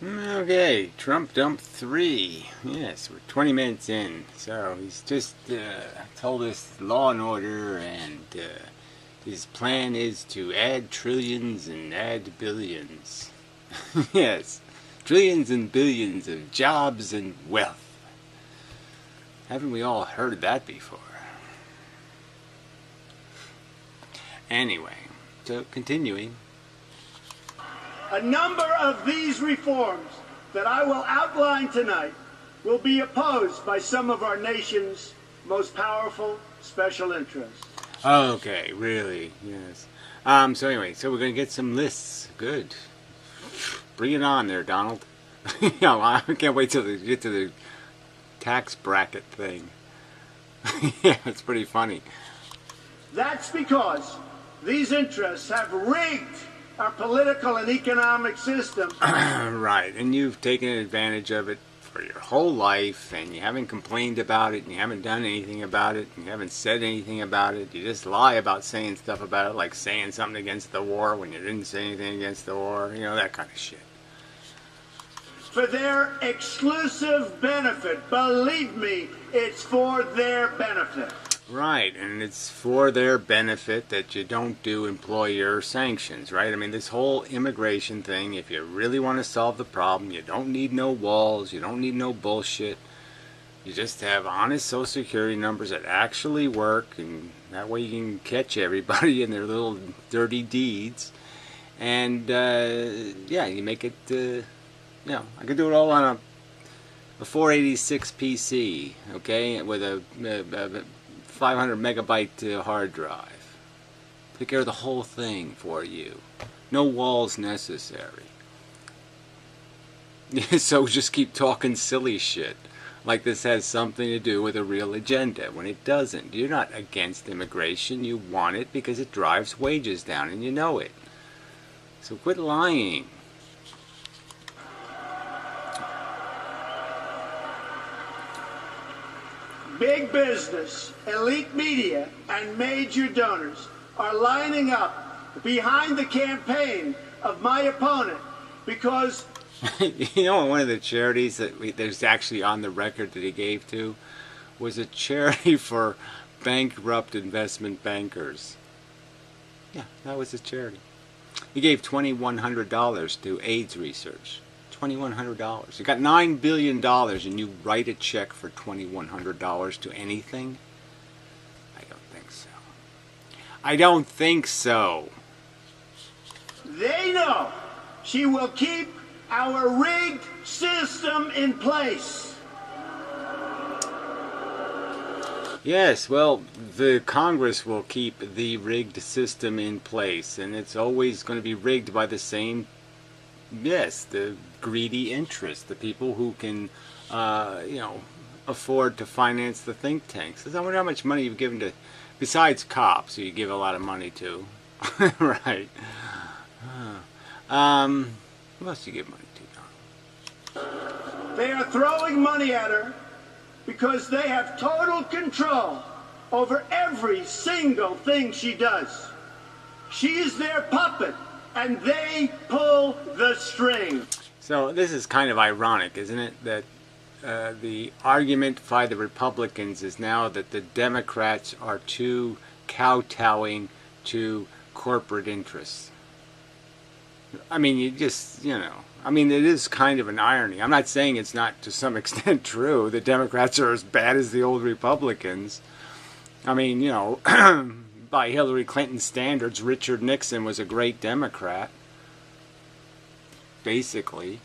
Okay, Trump Dump 3. Yes, we're 20 minutes in. So he's just told us law and order, and his plan is to add trillions and add billions. Yes, trillions and billions of jobs and wealth. Haven't we all heard that before? Anyway, so continuing. A number of these reforms that I will outline tonight will be opposed by some of our nation's most powerful special interests. Okay, really, yes. So anyway, so we're going to get some lists. Good. Bring it on there, Donald. I can't wait till they get to the tax bracket thing. Yeah, it's pretty funny. That's because these interests have rigged our political and economic system. Right, and you've taken advantage of it for your whole life, and you haven't complained about it, and you haven't done anything about it, and you haven't said anything about it. You just lie about saying stuff about it, like saying something against the war when you didn't say anything against the war, that kind of shit. For their exclusive benefit. Believe me, it's for their benefit. Right, and it's for their benefit that you don't do employer sanctions, right? I mean, this whole immigration thing, if you really want to solve the problem, you don't need no walls, you don't need no bullshit. You just have honest Social Security numbers that actually work, and that way you can catch everybody in their little dirty deeds. And, yeah, you make it, I can do it all on a 486 PC, okay, with a 500 megabyte hard drive. Take care of the whole thing for you. No walls necessary. So just keep talking silly shit like this has something to do with a real agenda when it doesn't. You're not against immigration. You want it because it drives wages down, and you know it. So quit lying. Big business, elite media, and major donors are lining up behind the campaign of my opponent because... One of the charities that there's actually on the record that he gave to was a charity for bankrupt investment bankers. Yeah, that was his charity. He gave $2,100 to AIDS research. $2,100. You got $9 billion and you write a check for $2,100 to anything? I don't think so. I don't think so. They know she will keep our rigged system in place. Yes, well, the Congress will keep the rigged system in place, and it's always going to be rigged by the same, yes, the greedy interests, the people who can, afford to finance the think tanks. I wonder how much money you've given to, besides cops, who you give a lot of money to. Right. Who else do you give money to, Donald? They are throwing money at her because they have total control over every single thing she does. She is their puppet, and they pull the string. So this is kind of ironic, isn't it? That the argument by the Republicans is now that the Democrats are too kowtowing to corporate interests. I mean, it is kind of an irony. I'm not saying it's not to some extent true. The Democrats are as bad as the old Republicans. I mean, by Hillary Clinton standards, Richard Nixon was a great Democrat. Basically.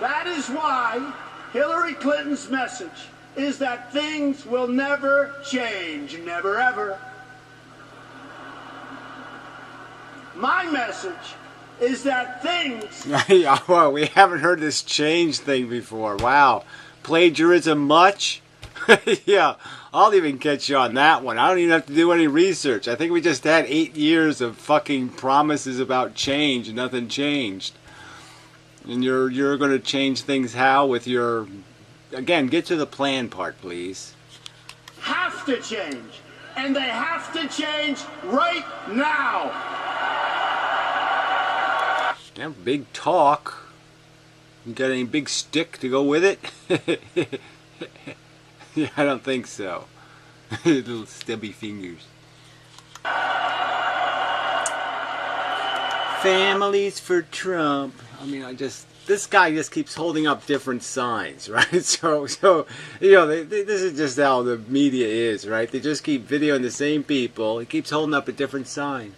That is why Hillary Clinton's message is that things will never change, never ever. My message is that things... Yeah, well, we haven't heard this change thing before. Wow. Plagiarism much? Yeah, I'll even catch you on that one. I don't even have to do any research. I think we just had 8 years of fucking promises about change and nothing changed. And you're going to change things how with your... Again, get to the plan part, please. Have to change. And they have to change right now. Yeah, big talk. You got any big stick to go with it? Yeah, I don't think so. Little stubby fingers. Families for Trump. I mean, this guy just keeps holding up different signs, right? So you know, this is just how the media is, right? They just keep videoing the same people. He keeps holding up a different sign.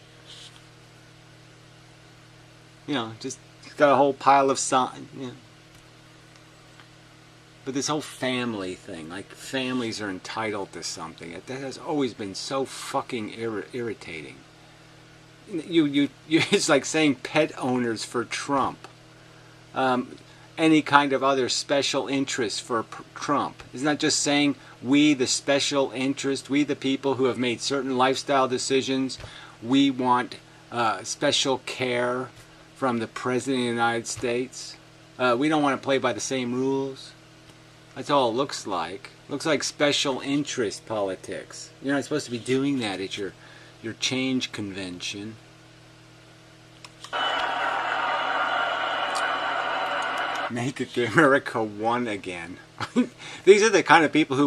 You know, just got a whole pile of signs. You know. But this whole family thing, like families are entitled to something, that has always been so fucking irritating. It's like saying pet owners for Trump. Any kind of other special interest for Trump. Isn't that just saying we, the special interest, we, the people who have made certain lifestyle decisions, we want special care from the President of the United States? We don't want to play by the same rules. That's all it looks like. Looks like special interest politics. You're not supposed to be doing that at your change convention. Make America one again. These are the kind of people who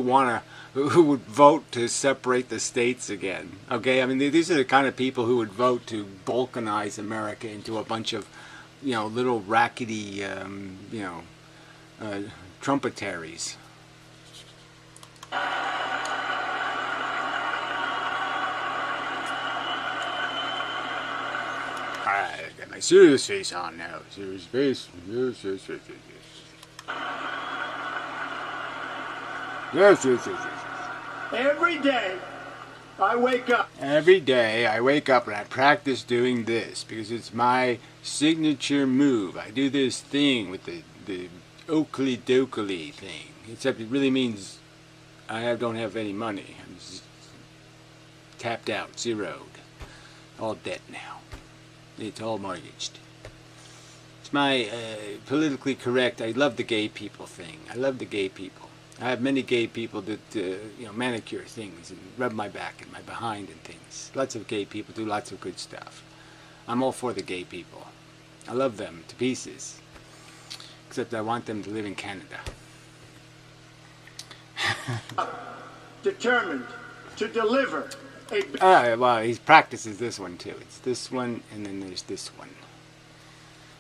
would vote to separate the states again. Okay, I mean these are the kind of people who would vote to balkanize America into a bunch of, you know, little rackety, trumpetaries. I got my serious face on now. Serious face. Yes. Every day I wake up. Every day I wake up and I practice doing this because it's my signature move. I do this thing with the Oakley Dokley thing. Except it really means I don't have any money. I'm just tapped out, zeroed. All debt now. It's all mortgaged. It's my politically correct, I love the gay people thing. I love the gay people. I have many gay people that manicure things and rub my back and my behind and things. Lots of gay people do lots of good stuff. I'm all for the gay people. I love them to pieces. Except I want them to live in Canada. Determined to deliver a... well, he practices this one too. It's this one and then there's this one.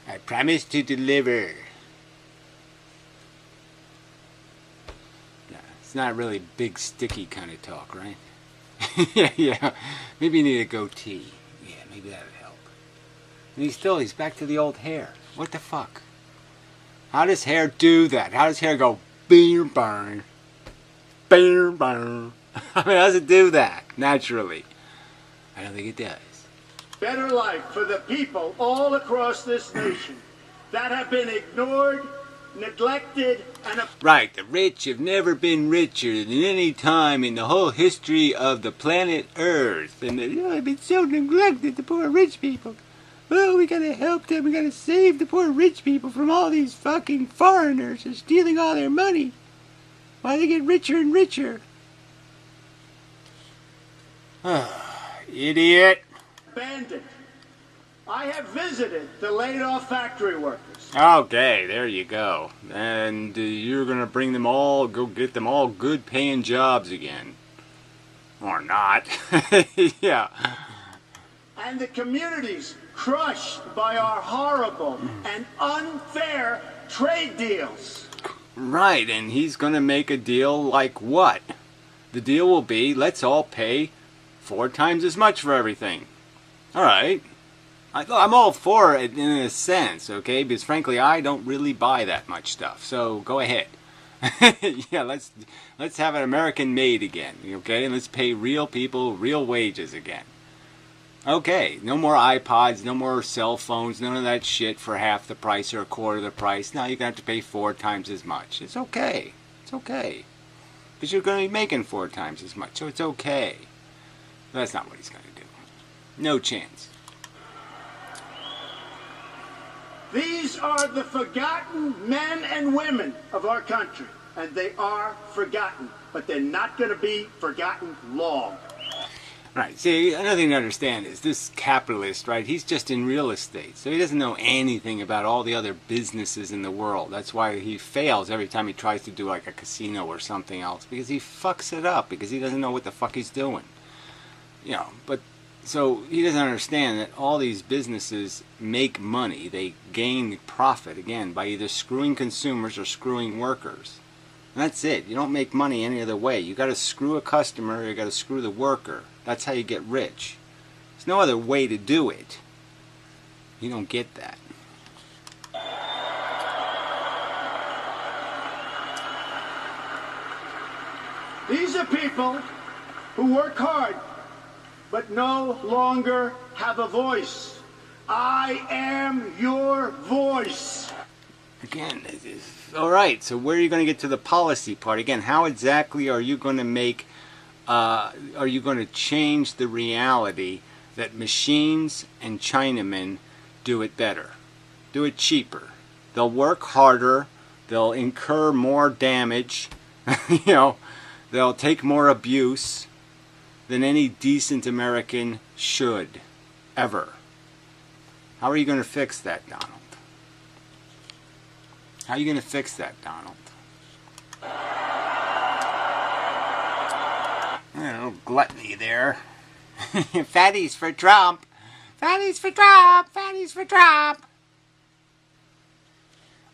I promise to deliver. It's not really big, sticky kind of talk, right? yeah. Maybe you need a goatee. Yeah, maybe that would help. And he's back to the old hair. What the fuck? How does hair do that? How does hair go beer burn? Beer burn. I mean, how does it do that naturally? I don't think it does. Better life for the people all across this nation that have been ignored, neglected, and... Right, the rich have never been richer than any time in the whole history of the planet Earth. And they've been so neglected, the poor rich people. Oh, we gotta help them, we gotta save the poor rich people from all these fucking foreigners who are stealing all their money. Why they get richer and richer. Idiot. Abandoned. I have visited the laid-off factory workers. Okay, there you go. And you're gonna bring them all, go get them all good paying jobs again. Or not. Yeah. And the communities crushed by our horrible and unfair trade deals. Right, and he's gonna make a deal like what? The deal will be, let's all pay 4 times as much for everything. Alright. I'm all for it in a sense, okay? Because frankly, I don't really buy that much stuff. So go ahead. Yeah, let's have an American made again, okay? And let's pay real people real wages again. Okay, no more iPods, no more cell phones, none of that shit for half the price or a quarter of the price. Now you're going to have to pay 4 times as much. It's okay. It's okay. But you're going to be making 4 times as much, so it's okay. That's not what he's going to do. No chance. These are the forgotten men and women of our country. And they are forgotten. But they're not going to be forgotten long. Right. See, another thing to understand is this capitalist, right? He's just in real estate, so he doesn't know anything about all the other businesses in the world. That's why he fails every time he tries to do like a casino or something else, because he fucks it up because he doesn't know what the fuck he's doing. You know, but so he doesn't understand that all these businesses make money. They gain profit again by either screwing consumers or screwing workers. And that's it. You don't make money any other way. You got to screw a customer, or you got to screw the worker. That's how you get rich. There's no other way to do it. You don't get that. These are people who work hard, but no longer have a voice. I am your voice. Again, all right, so where are you going to get to the policy part? Again, how exactly are you going to make, are you going to change the reality that machines and Chinamen do it better, do it cheaper? They'll work harder, they'll incur more damage, you know, they'll take more abuse than any decent American should, ever. How are you going to fix that, Donald? How are you going to fix that, Donald? Oh, gluttony there. Fatties for Trump. Fatties for Trump. Fatties for Trump.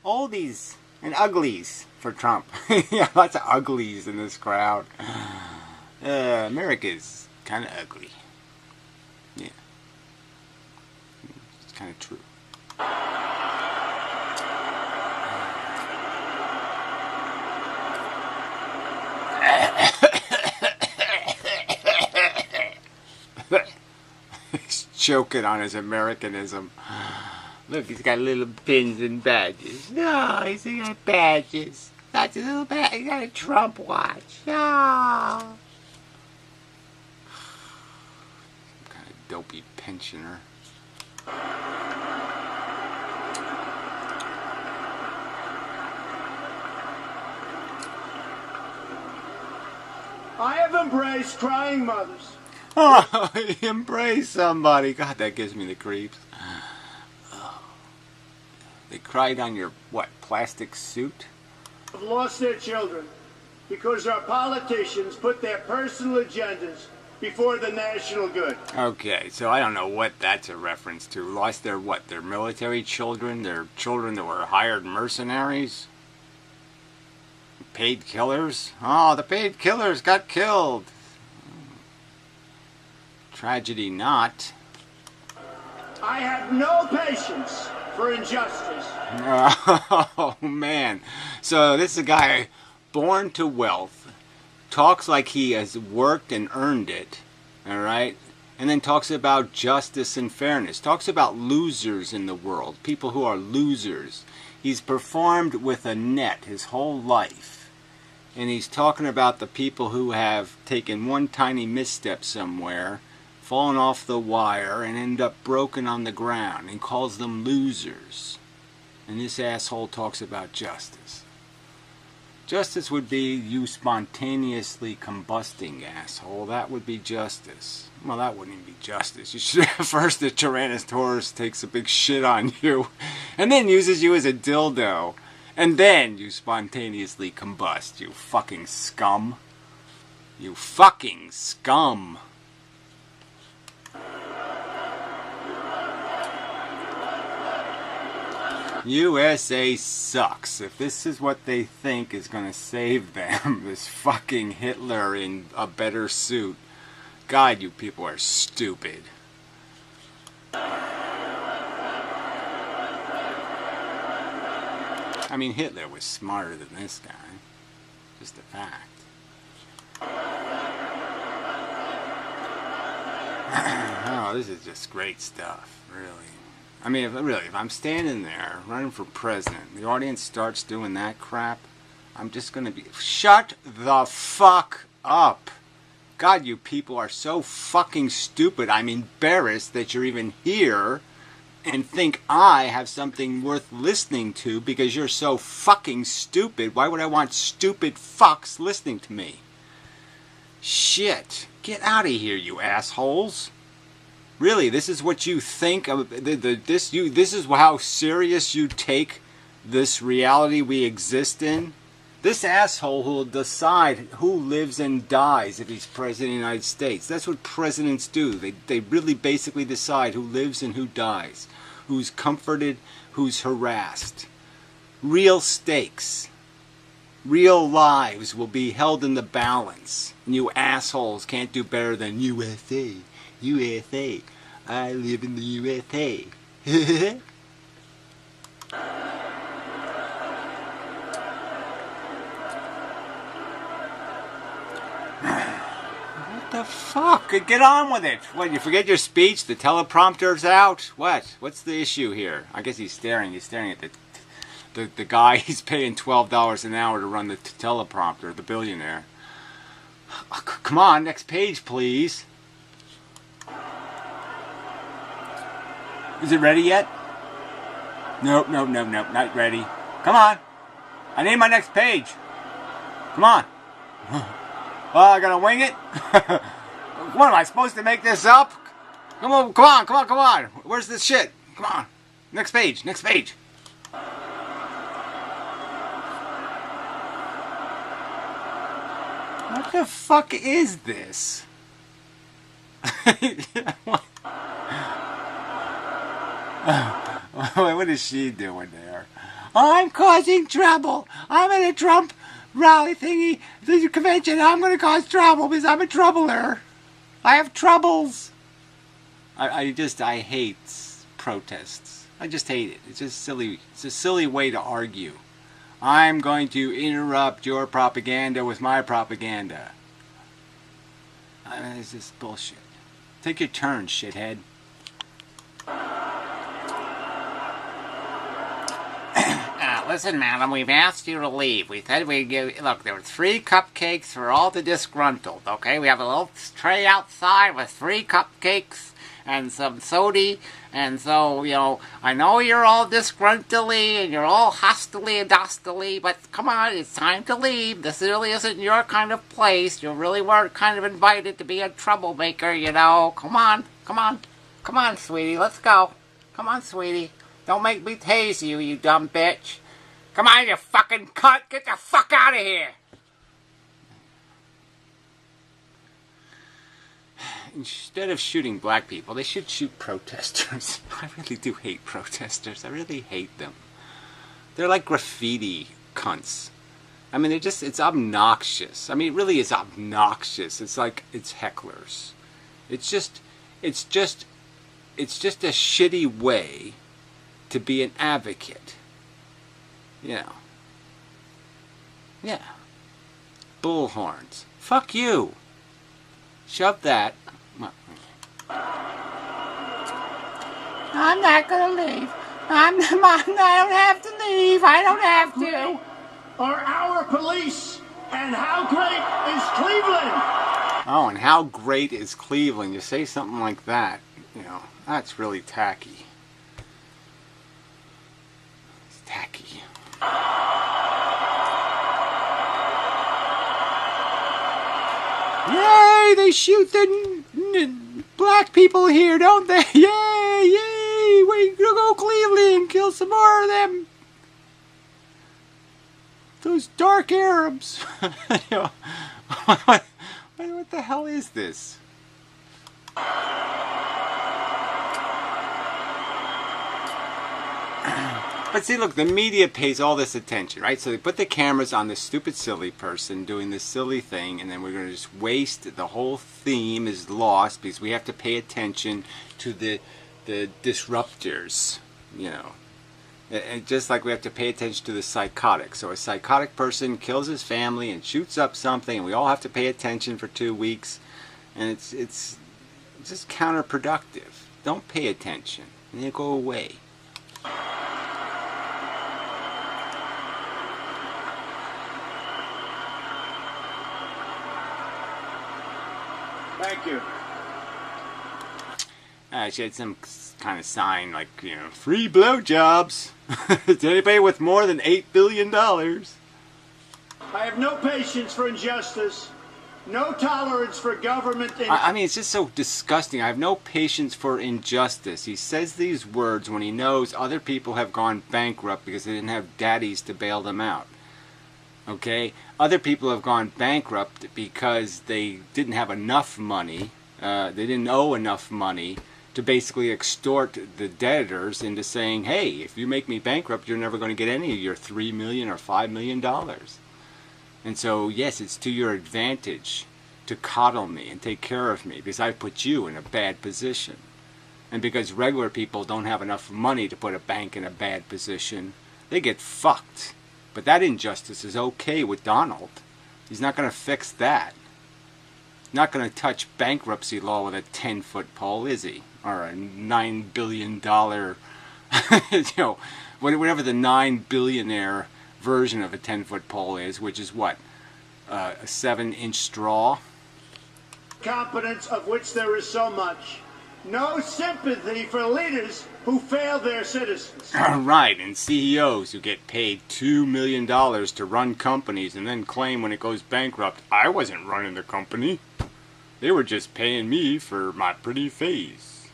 Oldies and uglies for Trump. Yeah, lots of uglies in this crowd. America's kind of ugly. Yeah. It's kind of true. He's choking on his Americanism. Look, he's got little pins and badges. No, he's got badges. That's a little badge. He got a Trump watch. No. Some kind of dopey pensioner. I have embraced crying mothers. Oh, embrace somebody. God, that gives me the creeps. Oh. They cried on your, what, plastic suit? Have lost their children because our politicians put their personal agendas before the national good. Okay, so I don't know what that's a reference to. Lost their what? Their military children? Their children that were hired mercenaries? Paid killers? Oh, the paid killers got killed. Tragedy not. I have no patience for injustice. Oh, man. So this is a guy born to wealth, talks like he has worked and earned it, all right? And then talks about justice and fairness, talks about losers in the world, people who are losers. He's performed with a net his whole life. And he's talking about the people who have taken one tiny misstep somewhere, fallen off the wire, and end up broken on the ground, and calls them losers. And this asshole talks about justice. Justice would be you spontaneously combusting, asshole. That would be justice. Well, that wouldn't even be justice. You should first the Tyrannosaurus takes a big shit on you, and then uses you as a dildo. And then you spontaneously combust, you fucking scum. You fucking scum. USA sucks. If this is what they think is going to save them, this fucking Hitler in a better suit, God, you people are stupid. I mean, Hitler was smarter than this guy. Just a fact. Oh, this is just great stuff, really. I mean, if I'm standing there running for president, the audience starts doing that crap, I'm just going to be... Shut the fuck up. God, you people are so fucking stupid. I'm embarrassed that you're even here and think I have something worth listening to because you're so fucking stupid. Why would I want stupid fucks listening to me? Shit. Get out of here, you assholes. Really, this is what you think of this is how serious you take this reality we exist in? This asshole who will decide who lives and dies if he's president of the United States. That's what presidents do. They really basically decide who lives and who dies, who's comforted, who's harassed. Real stakes, real lives will be held in the balance. And you assholes can't do better than USA. USA. I live in the USA. What the fuck? Get on with it. What, you forget your speech? The teleprompter's out? What? What's the issue here? I guess he's staring. He's staring at the guy he's paying $12 an hour to run the teleprompter, the billionaire. Oh, come on, next page, please. Is it ready yet? Nope, not ready. Come on. I need my next page. Come on. Well, I gotta wing it? What, am I supposed to make this up? Come on. Where's this shit? Come on. Next page. What the fuck is this? What is she doing there? I'm causing trouble. I'm at a Trump rally thingy, the convention. I'm going to cause trouble because I'm a troubler. I have troubles. I hate protests. I just hate it. It's just silly. It's a silly way to argue. I'm going to interrupt your propaganda with my propaganda. I mean, it's just bullshit. Take your turn, shithead. Listen, madam, we've asked you to leave. We said we'd give... Look, there were 3 cupcakes for all the disgruntled, okay? We have a little tray outside with 3 cupcakes and some soda. And so, you know, I know you're all disgruntledly and you're all hostily and dostily, but come on, it's time to leave. This really isn't your kind of place. You really weren't kind of invited to be a troublemaker, you know. Come on, sweetie, let's go. Come on, sweetie. Don't make me tase you, you dumb bitch. Come on, you fucking cunt! Get the fuck out of here! Instead of shooting black people, they should shoot protesters. I really do hate protesters. I really hate them. They're like graffiti cunts. I mean, it's obnoxious. I mean, it really is obnoxious. It's like, it's hecklers. It's just a shitty way to be an advocate. You know. Yeah. Bullhorns. Fuck you. Shove that. I'm not gonna leave. I don't have to leave. I don't have to. Are our police, and how great is Cleveland? Oh, and how great is Cleveland? You say something like that, you know, that's really tacky. It's tacky. Yay! They shoot the black people here, don't they? Yay! Way to go, Cleveland! Kill some more of them. Those dark Arabs. What the hell is this? But see, look, the media pays all this attention, right? So they put the cameras on this stupid, silly person doing this silly thing, and then we're going to just waste, the whole theme is lost because we have to pay attention to the disruptors, you know. And just like we have to pay attention to the psychotic. So a psychotic person kills his family and shoots up something, and we all have to pay attention for 2 weeks. And it's just counterproductive. Don't pay attention, and they go away. Thank you. She had some kind of sign like, you know, free blowjobs to anybody with more than $8 billion. I have no patience for injustice. No tolerance for government. I mean, it's just so disgusting. I have no patience for injustice. He says these words when he knows other people have gone bankrupt because they didn't have daddies to bail them out. Okay? Other people have gone bankrupt because they didn't have enough money. They didn't owe enough money to basically extort the debtors into saying, hey, if you make me bankrupt, you're never going to get any of your $3 million or $5 million. And so, yes, it's to your advantage to coddle me and take care of me because I put you in a bad position. And because regular people don't have enough money to put a bank in a bad position, they get fucked. But that injustice is okay with Donald. He's not going to fix that. Not going to touch bankruptcy law with a 10-foot pole, is he? Or a $9 billion, whatever the 9-billionaire version of a 10-foot pole is, which is what? A 7-inch straw? Competence of which there is so much. No sympathy for leaders who fail their citizens. Right, and CEOs who get paid $2 million to run companies and then claim when it goes bankrupt, I wasn't running the company. They were just paying me for my pretty face.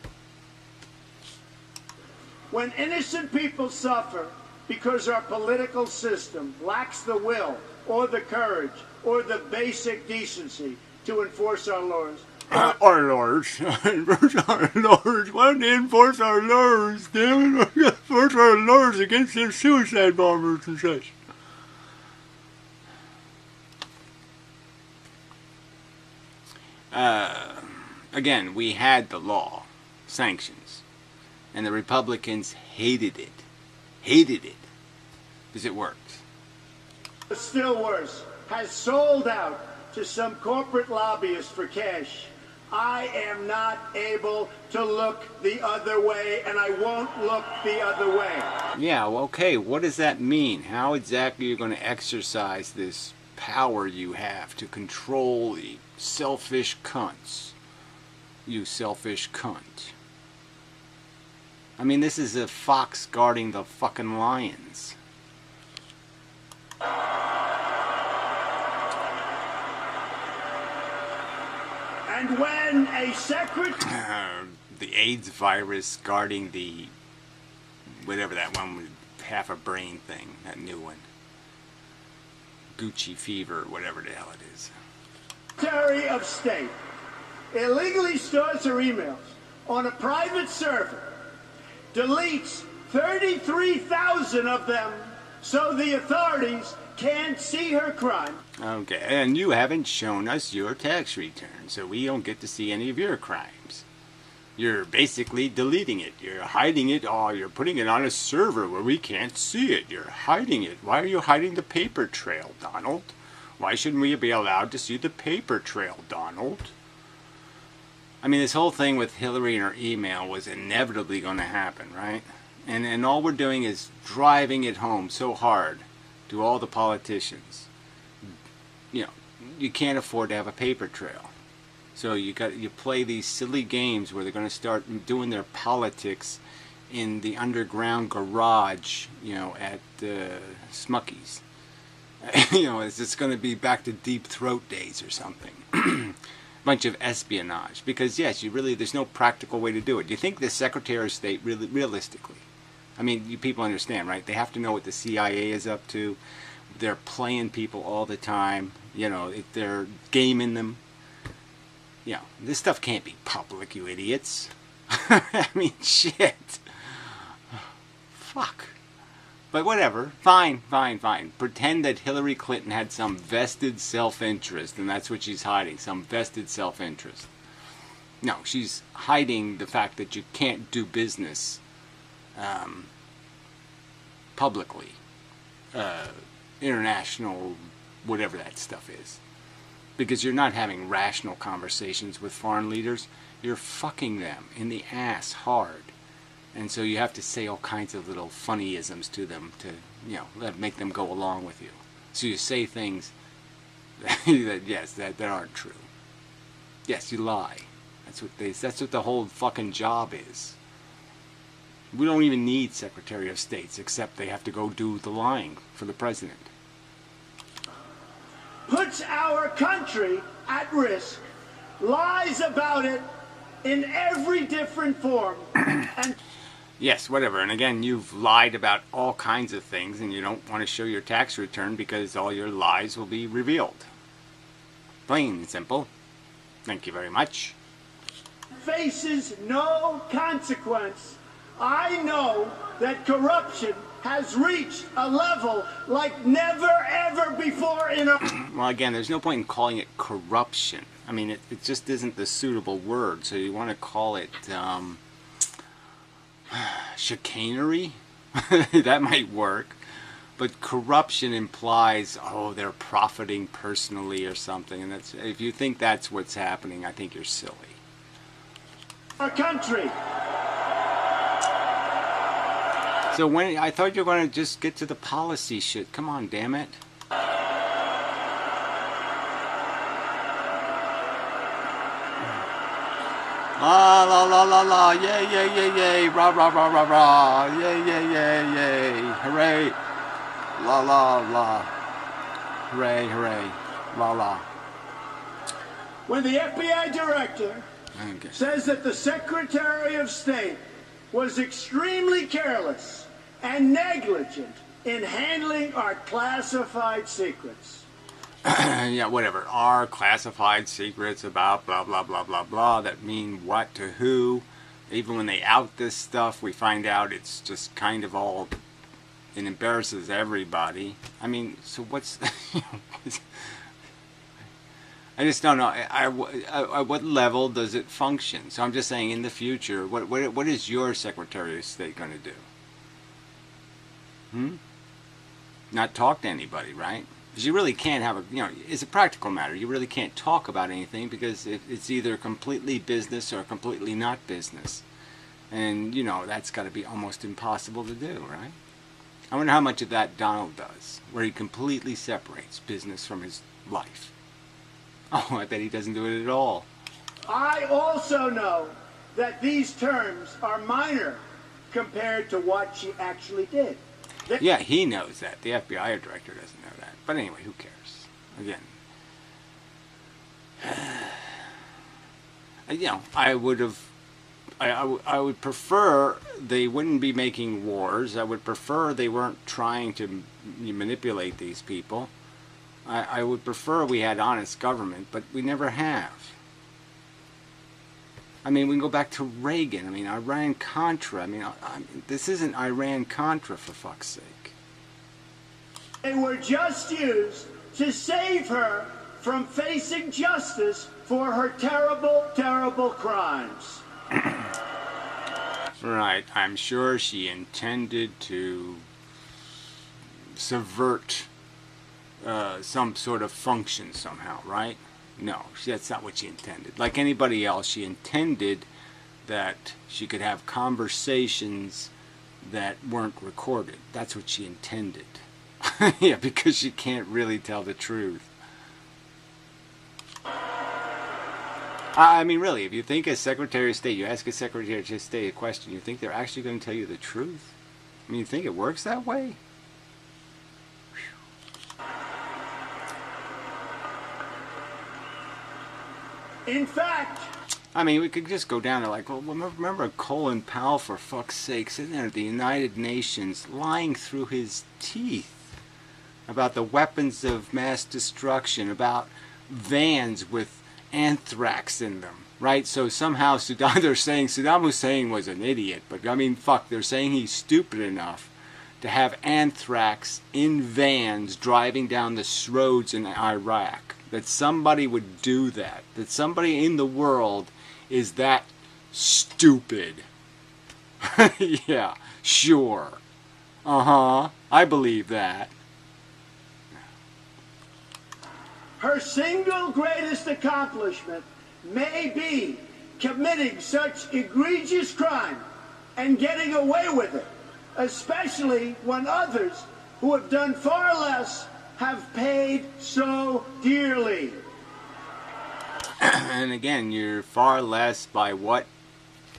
When innocent people suffer because our political system lacks the will or the courage or the basic decency to enforce our laws. Our laws. Our laws. Why don't they enforce our laws? Damn it, enforce our laws against the suicide bombers and such. Again, we had the law, sanctions, and the Republicans hated it. Hated it. Because it worked. Still worse, has sold out to some corporate lobbyists for cash. I am not able to look the other way, and I won't look the other way. Yeah, well, okay, what does that mean? How exactly are you going to exercise this power you have to control the selfish cunts? You selfish cunt. I mean, this is a fox guarding the fucking lions. And when a secretary... the AIDS virus guarding the... whatever that one with half a brain thing, that new one. Gucci fever, whatever the hell it is. Secretary of State illegally stores her emails on a private server, deletes 33,000 of them so the authorities can't see her crime. Okay, and you haven't shown us your tax return, so we don't get to see any of your crimes. You're basically deleting it. You're hiding it. Oh, you're putting it on a server where we can't see it. You're hiding it. Why are you hiding the paper trail, Donald? Why shouldn't we be allowed to see the paper trail, Donald? I mean, this whole thing with Hillary and her email was inevitably going to happen, right? And all we're doing is driving it home so hard to all the politicians. You know, you can't afford to have a paper trail. So you play these silly games where they're going to start doing their politics in the underground garage, you know, at Smucky's. You know, it's just going to be back to Deep Throat days or something. Bunch of espionage. Because yes, there's no practical way to do it. Do you think the Secretary of State realistically? I mean, you people understand, right? They have to know what the CIA is up to. They're playing people all the time. You know, they're gaming them. You know, this stuff can't be public, you idiots. I mean, shit. Fuck. But whatever. Fine. Pretend that Hillary Clinton had some vested self-interest, and that's what she's hiding, some vested self-interest. No, she's hiding the fact that you can't do business publicly. International, whatever that stuff is. Because you're not having rational conversations with foreign leaders. You're fucking them in the ass hard. And so you have to say all kinds of little funnyisms to them to, you know, make them go along with you. So you say things that aren't true. Yes, you lie. That's what the whole fucking job is. We don't even need Secretary of States, except they have to go do the lying for the president. puts our country at risk, lies about it in every different form, and Yes, whatever. And again, you've lied about all kinds of things, and you don't want to show your tax return because all your lies will be revealed. Plain and simple. Thank you very much. faces no consequence. I know that corruption has reached a level like never ever before in our... Well, again, there's no point in calling it corruption. I mean, it just isn't the suitable word. So you want to call it chicanery? That might work. But corruption implies, oh, they're profiting personally or something. And that's, if you think that's what's happening, I think you're silly. our country. So when I thought you were going to just get to the policy shit. Come on, damn it. La la la la la, yay yay yay yay, rah rah rah rah rah, yay yay yay yay, hooray, la la la, hooray hooray, la la. When the FBI director Okay. says that the Secretary of State was extremely careless and negligent in handling our classified secrets. Yeah, whatever. Our classified secrets about blah blah blah blah blah that mean what to who. Even when they out this stuff, we find out it's just kind of all, it embarrasses everybody. I mean, so what's I just don't know. At what level does it function? So I'm just saying, in the future, what is your Secretary of State going to do? Not talk to anybody, right? Because you really can't have a, it's a practical matter. You really can't talk about anything because it's either completely business or completely not business. And, that's got to be almost impossible to do, right? I wonder how much of that Donald does, where he completely separates business from his life. Oh, I bet he doesn't do it at all. I also know that these terms are minor compared to what she actually did. Yeah, he knows that. The FBI director doesn't know that. But anyway, who cares? Again, I would prefer they wouldn't be making wars. I would prefer they weren't trying to manipulate these people. I would prefer we had honest government, but we never have. I mean, we can go back to Reagan. I mean, Iran-Contra. I mean, this isn't Iran-Contra, for fuck's sake. They were just used to save her from facing justice for her terrible, terrible crimes. Right. I'm sure she intended to subvert some sort of function somehow, right? No, that's not what she intended. Like anybody else, she intended that she could have conversations that weren't recorded. That's what she intended. Yeah, because she can't really tell the truth. I mean, really, if you think a Secretary of State, you ask a Secretary of State a question, you think they're actually going to tell you the truth? I mean, you think it works that way? In fact, I mean, we could just go down to like, well, remember Colin Powell, for fuck's sake, sitting there at the United Nations lying through his teeth about the weapons of mass destruction, about vans with anthrax in them, right? So somehow they're saying Saddam Hussein was an idiot, but I mean, fuck, they're saying he's stupid enough to have anthrax in vans driving down the roads in Iraq. That somebody would do that. That somebody in the world is that stupid. Yeah, sure. Uh-huh. I believe that. her single greatest accomplishment may be committing such egregious crime and getting away with it, especially when others who have done far less have paid so dearly. And again, you're far less by what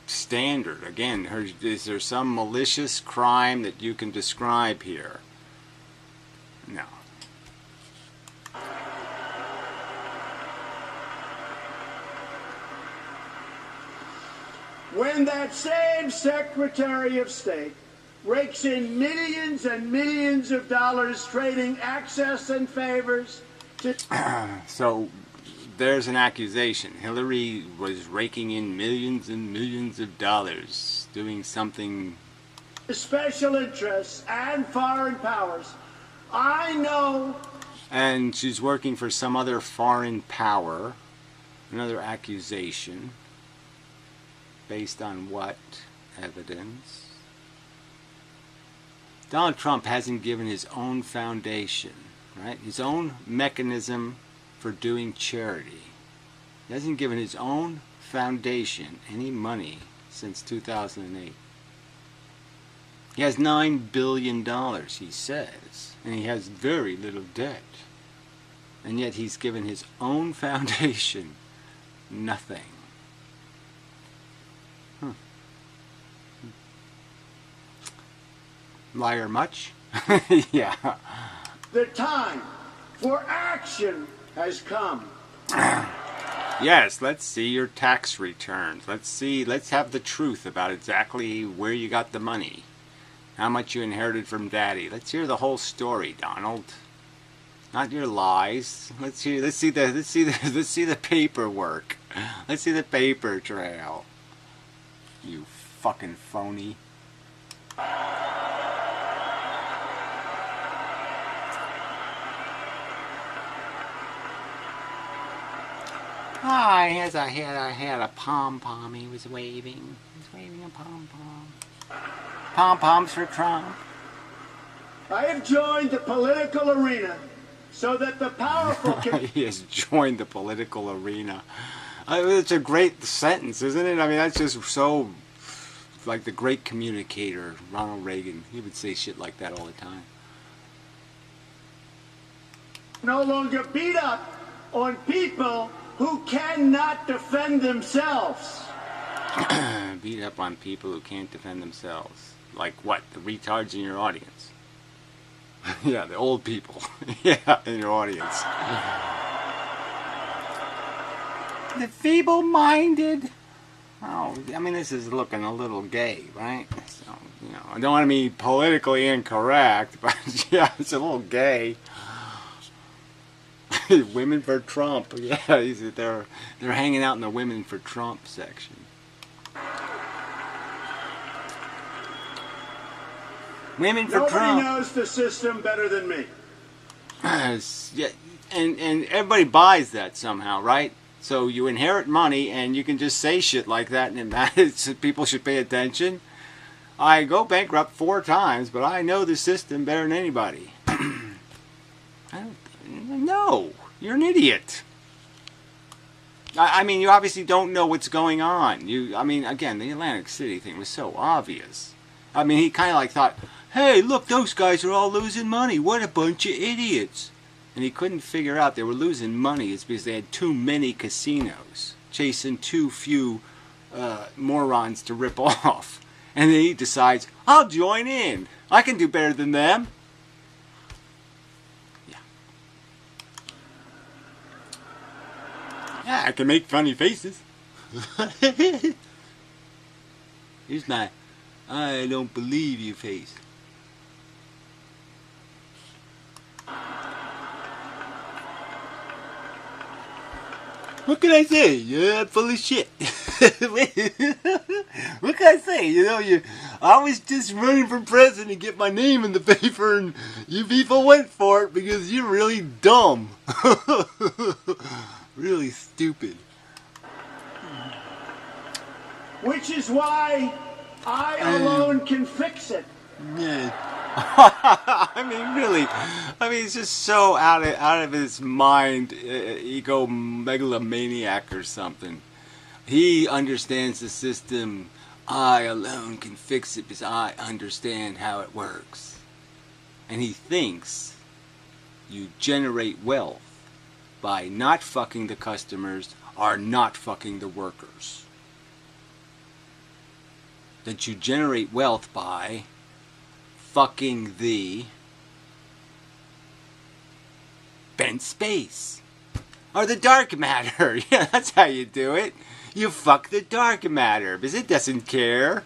standard? Again, is there some malicious crime that you can describe here? No. when that same Secretary of State rakes in millions and millions of dollars trading access and favors to... So there's an accusation. Hillary was raking in millions and millions of dollars doing something... special interests and foreign powers. I know... And she's working for some other foreign power. Another accusation. Based on what evidence? Donald Trump hasn't given his own foundation, right? His own mechanism for doing charity. He hasn't given his own foundation any money since 2008. He has $9 billion, he says, and he has very little debt. And yet he's given his own foundation nothing. Liar much? Yeah. The time for action has come. Yes, let's see your tax returns. Let's have the truth about exactly where you got the money. How much you inherited from Daddy. Let's hear the whole story, Donald. Not your lies. Let's see the paperwork. Let's see the paper trail. You fucking phony. I had a pom-pom he was waving. He was waving a pom-pom. Pom-poms for Trump. I have joined the political arena so that the powerful can... He has joined the political arena. It's a great sentence, isn't it? I mean, that's just so... Like the great communicator, Ronald Reagan. He would say shit like that all the time. no longer beat up on people who cannot defend themselves. Beat up on people who can't defend themselves. Like what? The retards in your audience. Yeah, the old people. Yeah, in your audience. The feeble-minded. Oh, I mean, this is looking a little gay, right? So, you know, I don't want to be politically incorrect, but yeah, it's a little gay. Women for Trump. Yeah, they're hanging out in the Women for Trump section. Women for Trump. Nobody knows the system better than me. Yeah, and everybody buys that somehow, right? So you inherit money, and you can just say shit like that, and it matters. People should pay attention. I go bankrupt 4 times, but I know the system better than anybody. No, you're an idiot. I mean, you obviously don't know what's going on. I mean, again, the Atlantic City thing was so obvious. I mean, he kind of like thought, hey, look, those guys are all losing money. What a bunch of idiots. And he couldn't figure out they were losing money. It's because they had too many casinos, chasing too few morons to rip off. And then he decides, I'll join in. I can do better than them. Yeah. Yeah, I can make funny faces. Here's my I don't believe you face. What can I say? You're full of shit. What can I say? You know, I was just running for president to get my name in the paper, and you people went for it because you're really dumb. Really stupid. Which is why I alone can fix it. Yeah. I mean, really. I mean, he's just so out of his mind, ego megalomaniac or something. He understands the system. I alone can fix it because I understand how it works. And he thinks you generate wealth by not fucking the customers or not fucking the workers. That you generate wealth by fucking the bent space or the dark matter. Yeah, that's how you do it. You fuck the dark matter because it doesn't care.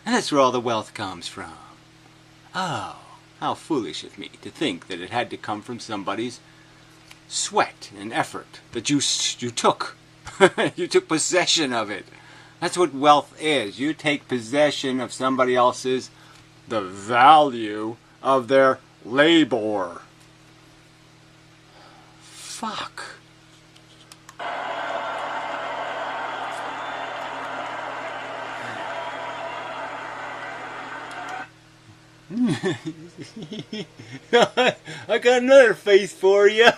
And that's where all the wealth comes from. Oh, how foolish of me to think that it had to come from somebody's sweat and effort that you took. You took possession of it. That's what wealth is. You take possession of somebody else's, the value of their labor. Fuck. I got another face for you.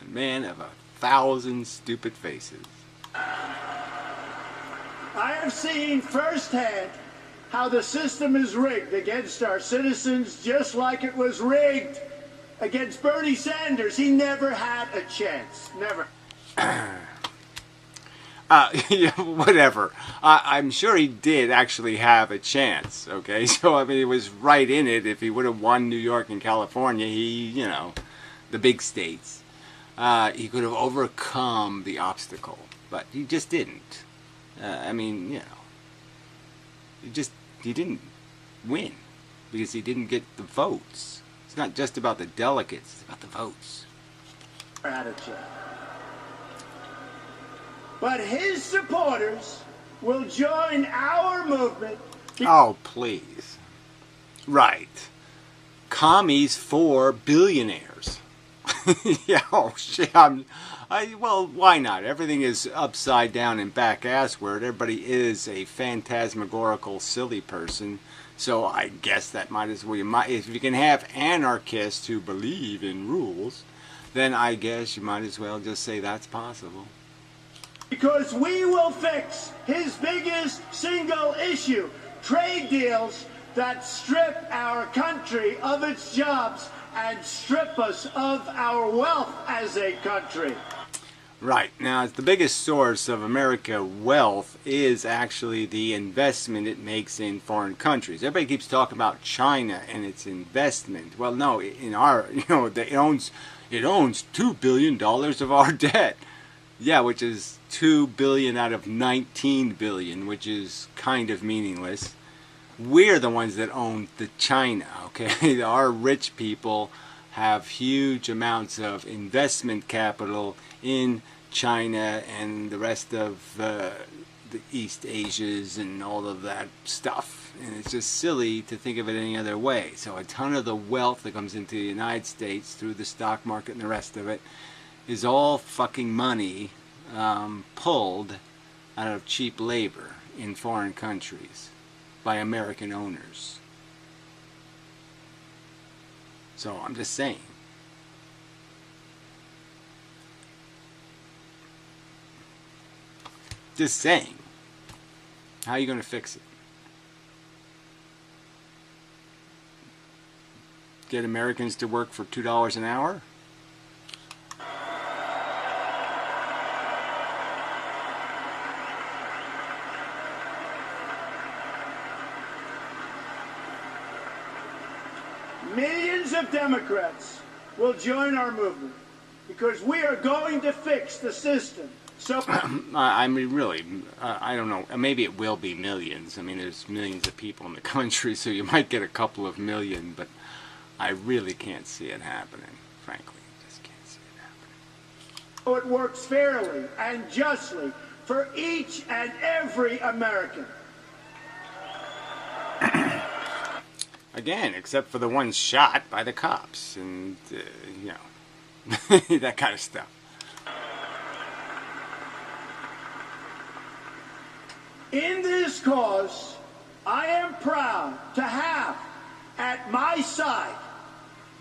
Man of 1,000 stupid faces. I have seen firsthand how the system is rigged against our citizens, just like it was rigged against Bernie Sanders. He never had a chance. Never. Whatever. I'm sure he did actually have a chance, okay? So, I mean, he was right in it. If he would have won New York and California, the big states, he could have overcome the obstacle. But he just didn't. He didn't win because he didn't get the votes. It's not just about the delegates, it's about the votes. Had a chance. But his supporters will join our movement. Oh, please. Right. Commies for billionaires. Yeah, oh shit. Well, why not? Everything is upside down and back assward. Everybody is a phantasmagorical, silly person. So I guess that might as well. If you can have anarchists who believe in rules, then I guess you might as well just say that's possible. Because we will fix his biggest single issue, trade deals that strip our country of its jobs and strip us of our wealth as a country. Right. Now, the biggest source of American wealth is actually the investment it makes in foreign countries. Everybody keeps talking about China and its investment. Well, no, it owns $2 billion of our debt. Yeah, which is 2 billion out of 19 billion, which is kind of meaningless. We're the ones that own the China, okay? Our rich people have huge amounts of investment capital in China and the rest of the East Asias and all of that stuff. And it's just silly to think of it any other way. So a ton of the wealth that comes into the United States through the stock market and the rest of it is all fucking money pulled out of cheap labor in foreign countries by American owners. So I'm just saying. Just saying. How are you going to fix it? Get Americans to work for $2 an hour? Millions of Democrats will join our movement because we are going to fix the system. So I mean, really, I don't know. Maybe it will be millions. I mean, there's millions of people in the country, so you might get a couple of million, but I really can't see it happening, frankly. I just can't see it happening. it works fairly and justly for each and every American. Again, except for the ones shot by the cops and, that kind of stuff. In this cause, I am proud to have at my side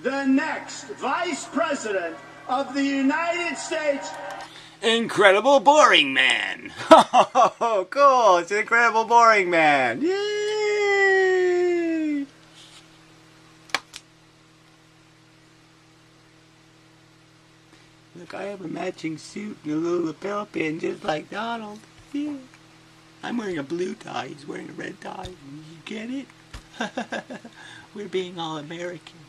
the next Vice President of the United States. Incredible Boring Man! Oh, cool! It's Incredible Boring Man! Yay! Look, I have a matching suit and a little lapel pin just like Donald. Yeah. I'm wearing a blue tie, he's wearing a red tie. You get it? We're being all American.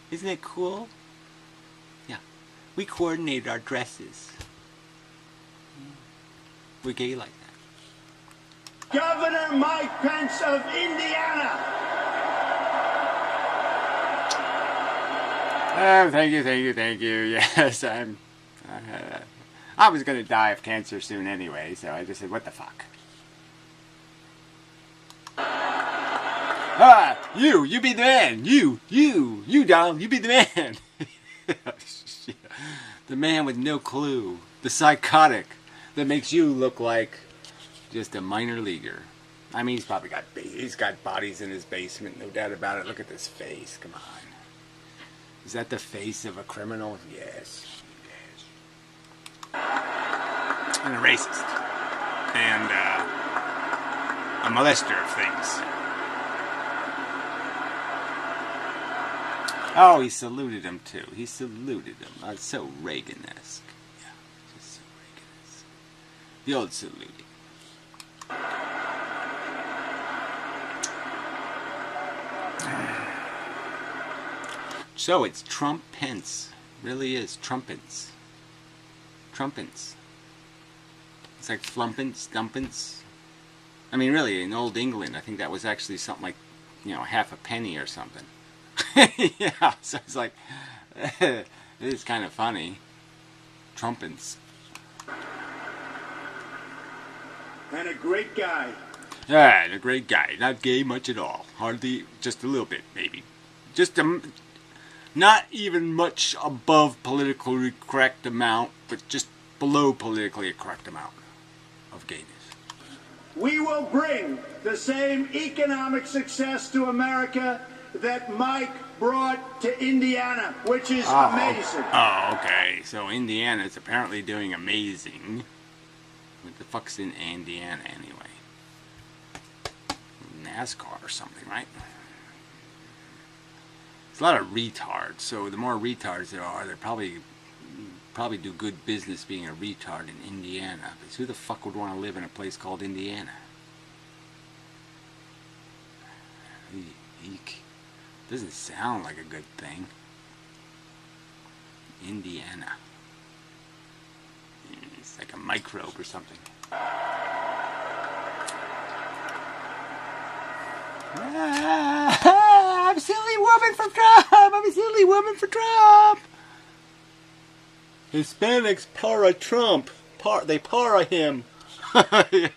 Isn't it cool? We coordinate our dresses. We're gay like that. Governor Mike Pence of Indiana. Oh, thank you. Yes, I was going to die of cancer soon anyway, so I just said, what the fuck? You be the man. You, Donald, you be the man. The man with no clue. The psychotic that makes you look like just a minor leaguer. I mean, he's got bodies in his basement, no doubt about it. Look at this face, come on. Is that the face of a criminal? Yes. And a racist. And a molester of things. Oh, he saluted him too. He saluted him. That's so Reagan-esque. Yeah, just so Reagan-esque. The old saluting. So it's Trump-Pence. Really is. Trumpets. Trumpets. It's like flumpence, dumpence. I mean, really, in Old England, I think that was actually something like, half a penny or something. Yeah, so it's like, it is kind of funny. Trumpets. And a great guy. Yeah, and a great guy. Not gay much at all. Hardly, just a little bit, maybe. Just not even much above politically correct amount, but just below politically correct amount of gayness. We will bring the same economic success to America that Mike brought to Indiana, which is amazing. Oh, okay. So Indiana is apparently doing amazing. What the fuck's in Indiana anyway? NASCAR or something, right? It's a lot of retards, so the more retards there are, they probably do good business being a retard in Indiana. Because who the fuck would want to live in a place called Indiana? Eek. Doesn't sound like a good thing. Indiana. It's like a microbe or something. I'm a silly woman for Trump! I'm a silly woman for Trump! Hispanics para Trump. They para him. They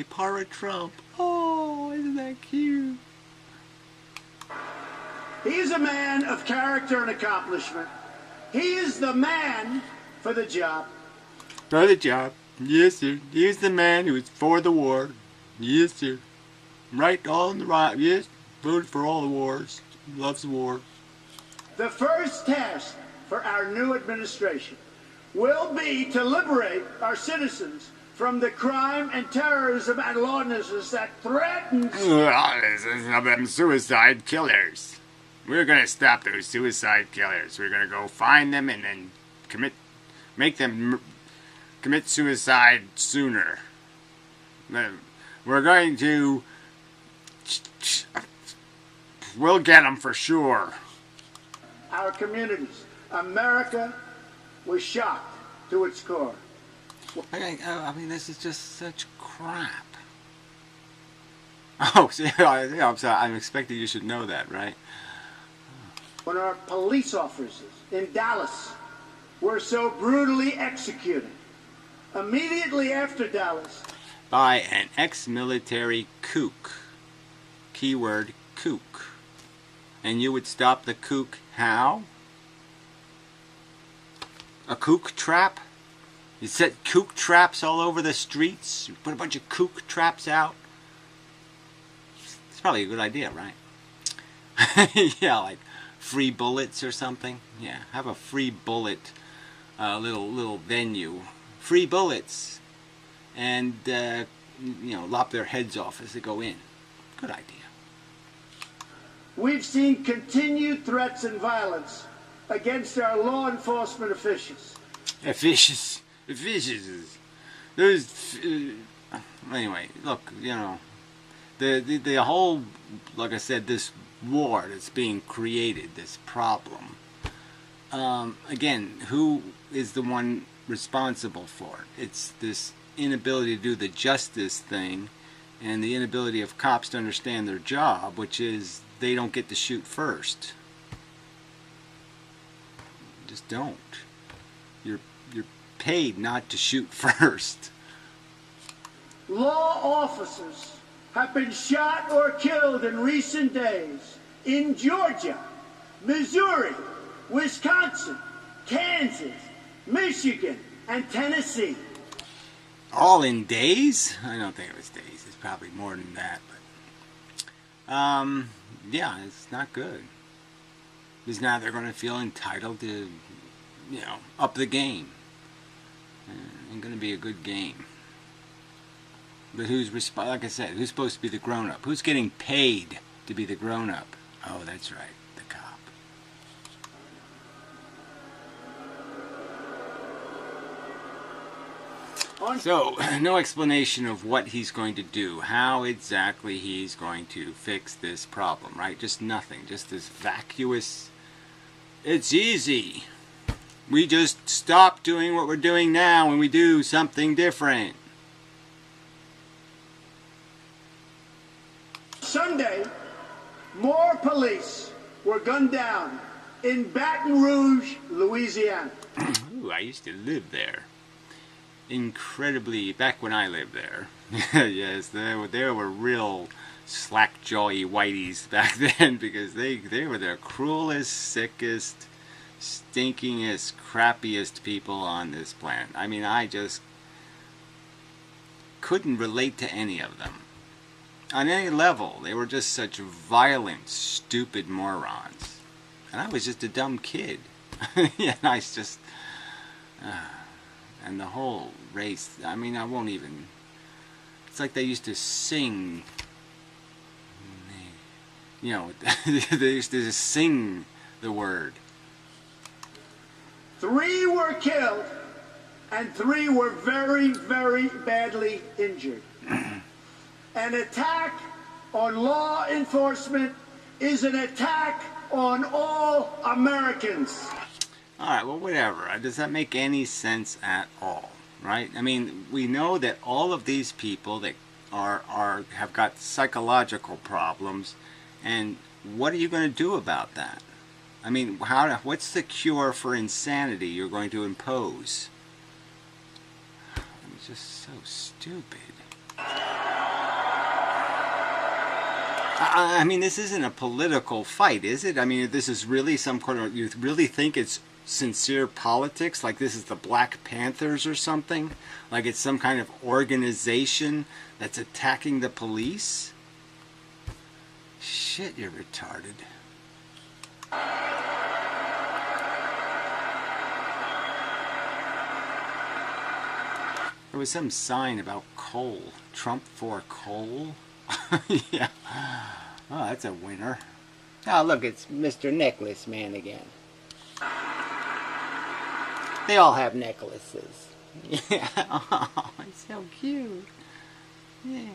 para Trump. Oh, isn't that cute? He's a man of character and accomplishment. He is the man for the job. For the job. Yes, sir. He's the man who is for the war. Yes, sir. Right, all in the right. Yes, voted for all the wars. Loves the war. The first task for our new administration will be to liberate our citizens from the crime and terrorism and lawlessness that threatens... Them suicide killers. We're going to stop those suicide killers. We're going to go find them and then make them commit suicide sooner. We're going to... We'll get them for sure. Our communities. America was shocked to its core. I mean, this is just such crap. Oh, see, I'm sorry. I'm expecting you should know that, right? When our police officers in Dallas were so brutally executed. Immediately after Dallas. By an ex-military kook. Keyword, kook. And you would stop the kook how? A kook trap? You set kook traps all over the streets? You put a bunch of kook traps out? It's probably a good idea, right? Yeah, like free bullets or something. Yeah, have a free bullet little venue. Free bullets. And, lop their heads off as they go in. Good idea. We've seen continued threats and violence against our law enforcement officials. Officials. There's... anyway, look, the whole, like I said, this war that's being created, this problem, again, who is the one responsible for it? It's this inability to do the justice thing and the inability of cops to understand their job, which is they don't get to shoot first. Just don't. You're paid not to shoot first. Law officers have been shot or killed in recent days in Georgia, Missouri, Wisconsin, Kansas, Michigan, and Tennessee. All in days? I don't think it was days. It's probably more than that. But yeah, it's not good. Because now they're going to feel entitled to, up the game. Ain't going to be a good game. But like I said, who's supposed to be the grown-up? Who's getting paid to be the grown-up? Oh, that's right, the cop. So, no explanation of what he's going to do, how exactly he's going to fix this problem, right? Just nothing, just this vacuous, it's easy. We just stop doing what we're doing now and we do something different. Sunday, more police were gunned down in Baton Rouge, Louisiana. Ooh, I used to live there. Incredibly, back when I lived there. Yes, there were real slack-jawy whiteys back then, because they were the cruelest, sickest, stinkingest, crappiest people on this planet. I mean, I just couldn't relate to any of them. On any level, they were just such violent, stupid morons. And I was just a dumb kid. Yeah, I was just... and the whole race, I mean, I won't even... It's like they used to sing... they used to just sing the word. 3 were killed, and 3 were very, very badly injured. An attack on law enforcement is an attack on all Americans. Alright, well, whatever. Does that make any sense at all? Right? I mean, we know that all of these people that have got psychological problems, and what are you going to do about that? I mean, what's the cure for insanity you're going to impose? It's just so stupid. I mean, this isn't a political fight, is it? I mean, this is really some kind of... You really think it's sincere politics? Like this is the Black Panthers or something? Like it's some kind of organization that's attacking the police? Shit, you're retarded. There was some sign about coal. Trump for coal? Yeah. Oh, that's a winner. Oh, look, it's Mr. Necklace Man again. They all have necklaces. Yeah. Oh, it's so cute. Yeah.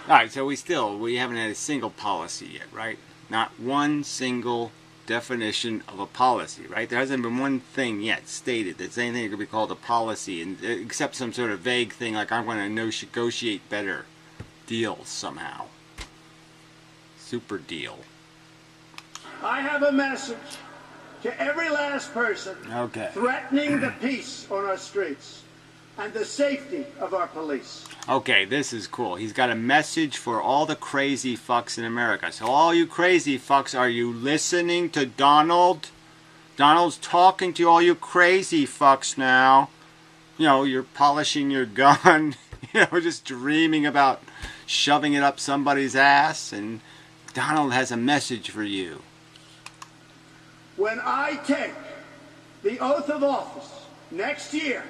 Alright, so we haven't had a single policy yet, right? Not one single definition of a policy, right? There hasn't been one thing yet stated that's anything that could be called a policy, and except some sort of vague thing like I'm going to negotiate better deals somehow. Super deal. I have a message to every last person threatening the peace on our streets and the safety of our police. Okay, this is cool. He's got a message for all the crazy fucks in America. So all you crazy fucks, are you listening to Donald? Donald's talking to all you crazy fucks now. You know, you're polishing your gun. You know, just dreaming about shoving it up somebody's ass. And Donald has a message for you. When I take the oath of office next year,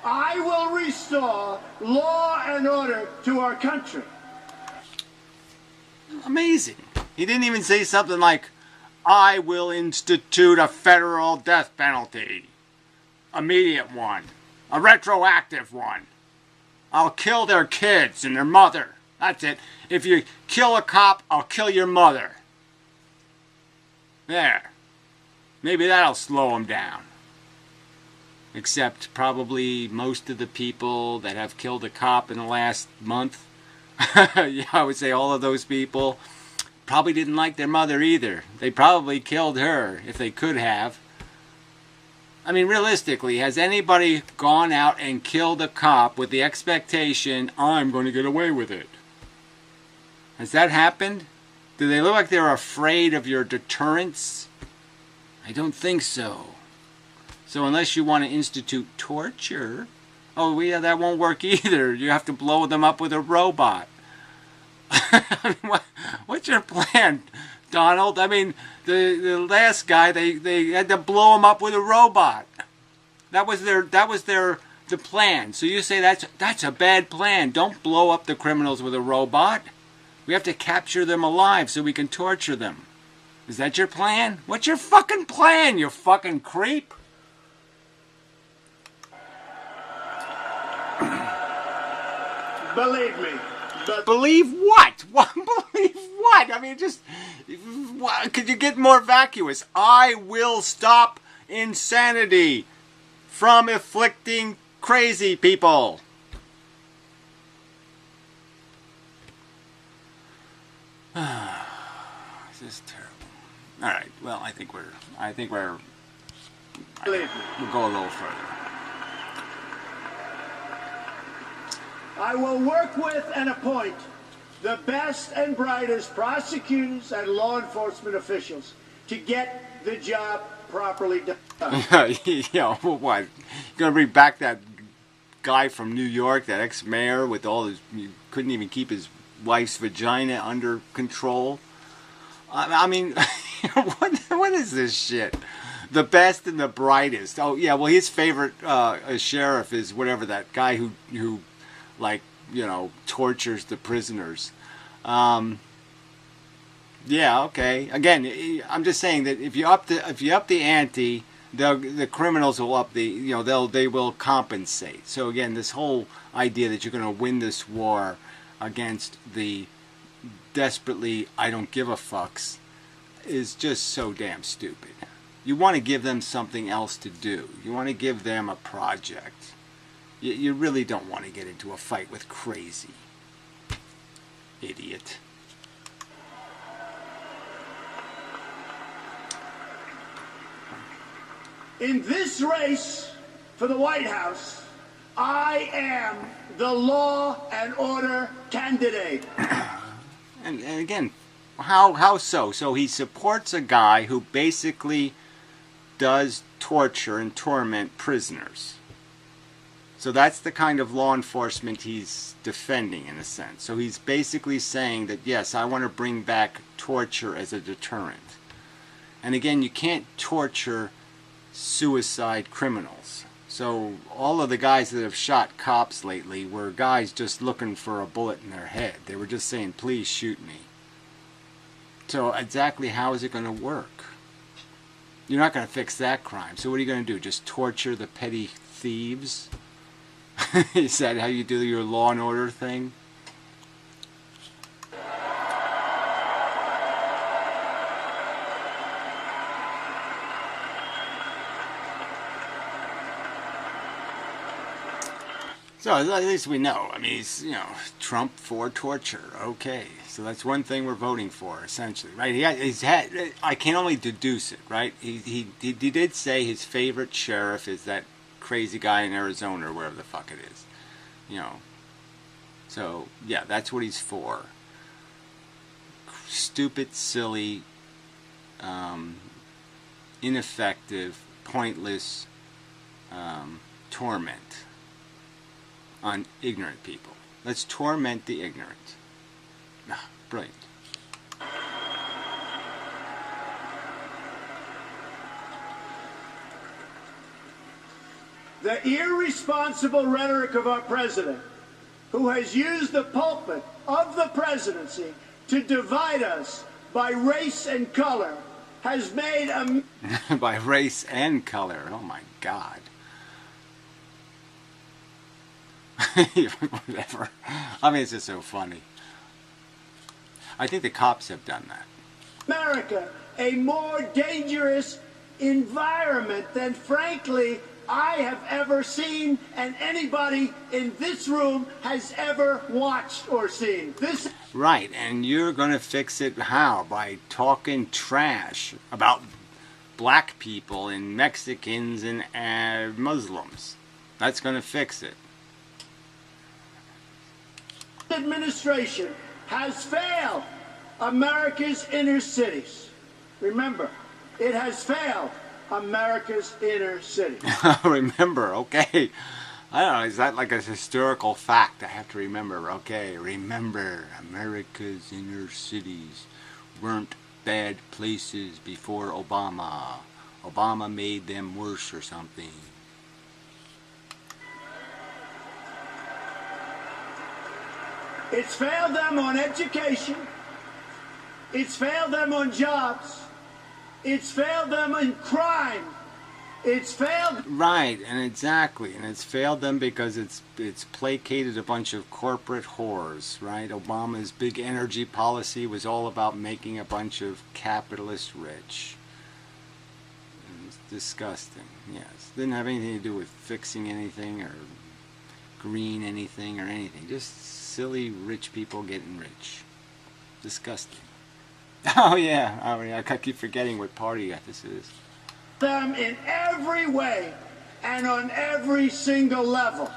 I will restore law and order to our country. Amazing. He didn't even say something like, I will institute a federal death penalty. Immediate one. A retroactive one. I'll kill their kids and their mother. That's it. If you kill a cop, I'll kill your mother. There. Maybe that'll slow them down. Except probably most of the people that have killed a cop in the last month, yeah, I would say all of those people probably didn't like their mother either. They probably killed her if they could have. I mean, realistically, has anybody gone out and killed a cop with the expectation, I'm going to get away with it? Has that happened? Do they look like they're afraid of your deterrence? I don't think so. So unless you want to institute torture, oh yeah, that won't work either. You have to blow them up with a robot. I mean, what's your plan, Donald? I mean, the last guy, they had to blow him up with a robot. That was the plan. So you say that's a bad plan. Don't blow up the criminals with a robot. We have to capture them alive so we can torture them. Is that your plan? What's your fucking plan, you fucking creep? Believe me. Believe what? Believe what? I mean, just... Could you get more vacuous? I will stop insanity from afflicting crazy people. This is terrible. All right. Well, I think we'll go a little further. I will work with and appoint the best and brightest prosecutors and law enforcement officials to get the job properly done. Yeah, what? You're gonna bring back that guy from New York, that ex-mayor with all his... He couldn't even keep his wife's vagina under control. I mean, what is this shit? The best and the brightest. Oh yeah, well his favorite sheriff is whatever, that guy who like, you know, tortures the prisoners. Yeah, okay. Again, I'm just saying that if you up the ante, the criminals will up the, you know, they will compensate. So again, this whole idea that you're going to win this war against the desperately I don't give a fucks is just so damn stupid. You want to give them something else to do. You want to give them a project. You really don't want to get into a fight with crazy. Idiot. In this race for the White House, I am the law and order candidate. And again, how so? So he supports a guy who basically does torture and torment prisoners. So that's the kind of law enforcement he's defending, in a sense. So he's basically saying that, yes, I want to bring back torture as a deterrent. And again, you can't torture suicide criminals. So all of the guys that have shot cops lately were guys just looking for a bullet in their head. They were just saying, please shoot me. So exactly how is it going to work? You're not going to fix that crime. So what are you going to do? Just torture the petty thieves? Is that how you do your law and order thing? So at least we know. I mean, he's, you know, Trump for torture. Okay, so that's one thing we're voting for, essentially, right? I can only deduce it, right? He did say his favorite sheriff is that crazy guy in Arizona or wherever the fuck it is, you know. So yeah, that's what he's for. Stupid, silly, ineffective, pointless torment on ignorant people. Let's torment the ignorant. Ah, brilliant. The irresponsible rhetoric of our president, who has used the pulpit of the presidency to divide us by race and color, has made a... By race and color. Oh my God. Whatever. I mean, it's just so funny. I think the cops have done that. America a more dangerous environment than, frankly, I have ever seen and anybody in this room has ever watched or seen. This Right, and you're going to fix it how? By talking trash about black people and Mexicans and Muslims. That's going to fix it. administration has failed America's inner cities. Remember, it has failed America's inner cities. Remember, okay. I don't know, is that like a historical fact I have to remember? Okay, remember, America's inner cities weren't bad places before Obama. Obama made them worse or something. It's failed them on education. It's failed them on jobs. It's failed them in crime. It's failed. Right, and exactly, and it's failed them because it's placated a bunch of corporate whores, right? Obama's big energy policy was all about making a bunch of capitalists rich. And it's disgusting, yes. Didn't have anything to do with fixing anything or green anything or anything. Just silly rich people getting rich. Disgusting. Oh yeah, I keep forgetting what party this is. Them in every way and on every single level.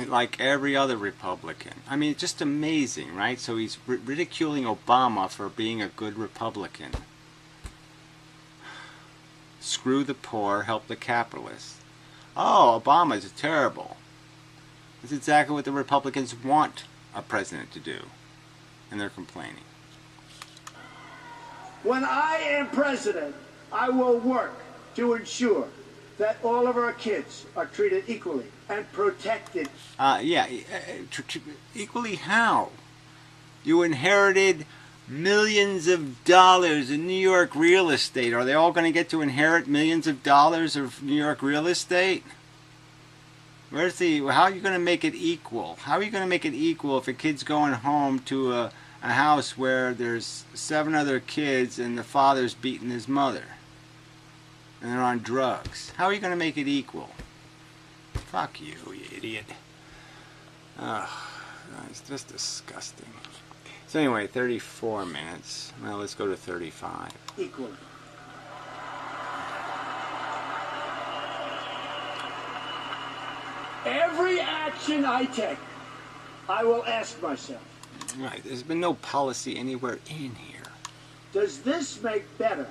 Like every other Republican. I mean, it's just amazing, right? So he's ridiculing Obama for being a good Republican. Screw the poor, help the capitalists. Oh, Obama's terrible. That's exactly what the Republicans want a president to do. And they're complaining. When I am president, I will work to ensure that all of our kids are treated equally and protected. Equally how? You inherited millions of dollars in New York real estate. Are they all going to get to inherit millions of dollars of New York real estate? How are you going to make it equal? How are you going to make it equal if a kid's going home to a house where there's 7 other kids and the father's beating his mother? And they're on drugs. How are you going to make it equal? Fuck you, you idiot. Ugh, it's just disgusting. So anyway, 34 minutes. Well, let's go to 35. Equally. Every action I take, I will ask myself, Right, there's been no policy anywhere in here. does this make better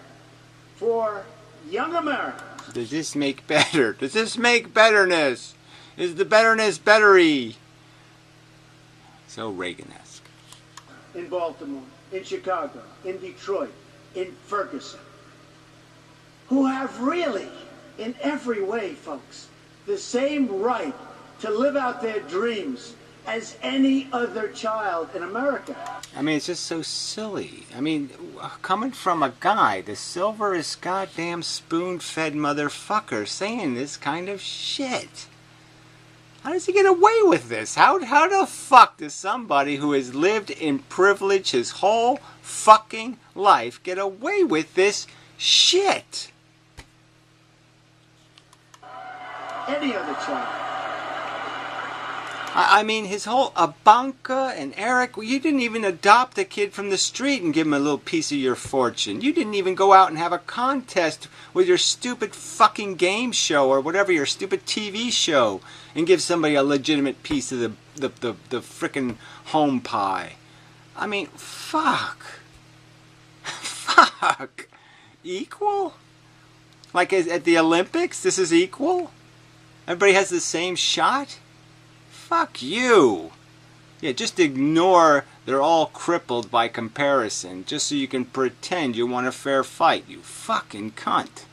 for young Americans? Does this make better? Does this make betterness? Is the betterness bettery? So Reagan-esque. In Baltimore, in Chicago, in Detroit, in Ferguson, who have really, in every way, folks, the same right to live out their dreams as any other child in America. I mean, it's just so silly. I mean, coming from a guy, the silverest goddamn spoon-fed motherfucker, saying this kind of shit. How does he get away with this? How the fuck does somebody who has lived in privilege his whole fucking life get away with this shit? Any other child. I mean, his whole Ivanka and Eric, you didn't even adopt a kid from the street and give him a little piece of your fortune. You didn't even go out and have a contest with your stupid fucking game show or whatever, your stupid TV show, and give somebody a legitimate piece of the frickin' home pie. I mean, fuck. Fuck. Equal? Like at the Olympics, this is equal? Everybody has the same shot? Fuck you. Yeah, just ignore they're all crippled by comparison, just so you can pretend you want a fair fight, you fucking cunt.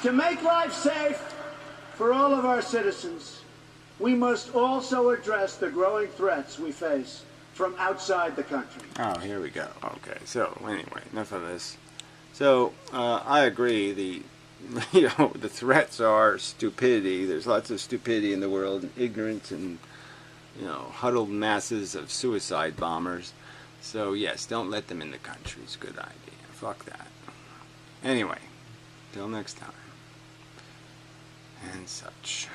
To make life safe for all of our citizens, we must also address the growing threats we face from outside the country. Oh, here we go. Okay, so anyway, enough of this. So I agree. The the threats are stupidity. There's lots of stupidity in the world, and ignorance, and huddled masses of suicide bombers. So yes, don't let them in the country. It's a good idea. Fuck that. Anyway, till next time, and such.